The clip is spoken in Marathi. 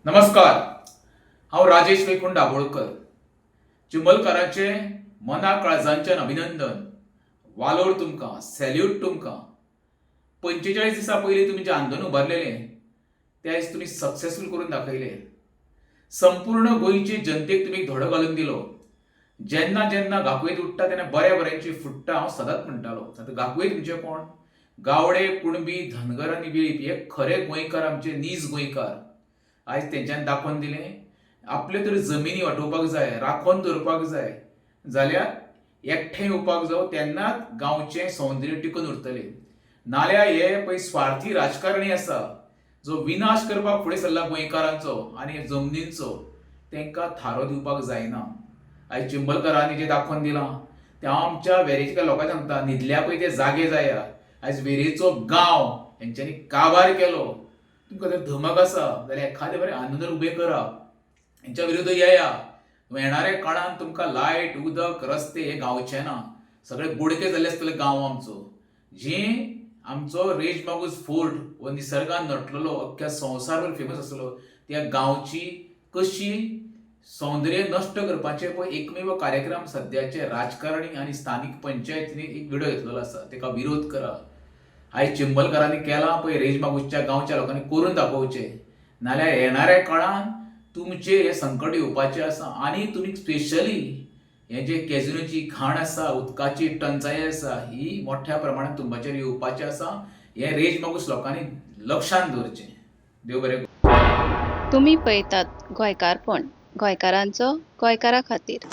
नमस्कार. हांव राजेश वैकुंठ दाबोळकर. चिंबलकाराचे मना काळजांच्यान अभिनंदन. वालोर तुमकां, सॅल्यूट तुमकां. 45 दिसां पयलीं तुमी जें आंदोलन उबारलेलें तें आयज तुमी सक्सेसफूल करून दाखयलें. संपूर्ण गोंयचे जनतेक तुमी धडो घालून दिलो. जेन्ना जेन्ना गाकूयत उठटा तेन्ना बऱ्या बऱ्यांची फुट्टा हांव सदांच म्हणटालो. आतां गाकूयत म्हणजे कोण? गावडे, कुणबी, धनगर आनी वेळीप हे खरे गोंयकार, आमचे नीज गोंयकार. आयज तेंच्यांनी दाखोवन दिलें आपल्यो तर जमिनी वांटोवपाक जाय, राखोवन दवरपाक जाय जाल्यार एकठांय येवपाक जाय, तेन्नाच गांवचें सौंदर्य टिकून उरतलें. नाल्यार हे पळय स्वार्थी राजकारणी आसा जो विनाश करपाक फुडें सरला गोंयकारांचो आनी जमनींचो, तांकां थारो दिवपाक जायना. आयज चिंबलकारांनी जें दाखोवन दिलां तें हांव आमच्या वेरेंच्या लोकांक सांगता, न्हिदल्या पळय ते जागे जाया. आयज वेरेंचो गांव हेंच्यांनी काबार केलो. तुमकां जर धमक आसा जाल्यार एखादें बरें आंदोलन उबें करात, हेंच्या विरुद्ध येया. येणाऱ्या काळांत तुमकां लायट, उदक, रस्ते हे गांवचे ना, सगळे बुडके जाल्ले आसतले गांव आमचो. जी आमचो रेज मागूस फोर्ट हो निसर्गान नटलेलो अख्ख्या संवसारभर फेमस आसलो, त्या गांवची कशी सौंदर्य नश्ट करपाचे पळय एकमेव कार्यक्रम सद्याचे राजकारणी आनी स्थानीक पंचायतींनी एक विडो घेतलेलो आसा, ताका विरोध करा. आयज चिंबलकारांनी केलां पळय रेज मागूसच्या गांवच्या लोकांनी करून दाखोवचें. नाल्यार येणाऱ्या काळान तुमचे हे संकट येवपाचें आसा आनी तुमी स्पेशली हे जे कॅझिनोची घाण आसा, उदकाची टंचाई आसा, ही मोठ्या प्रमाणात तुमचेर येवपाची आसा. हे रेज मागूस लोकांनी लक्षांत दवरचें. देव बरें करूं. तुम्ही पळयतात गोंयकारपण, गोंयकारांचो गोंयकारा खातीर.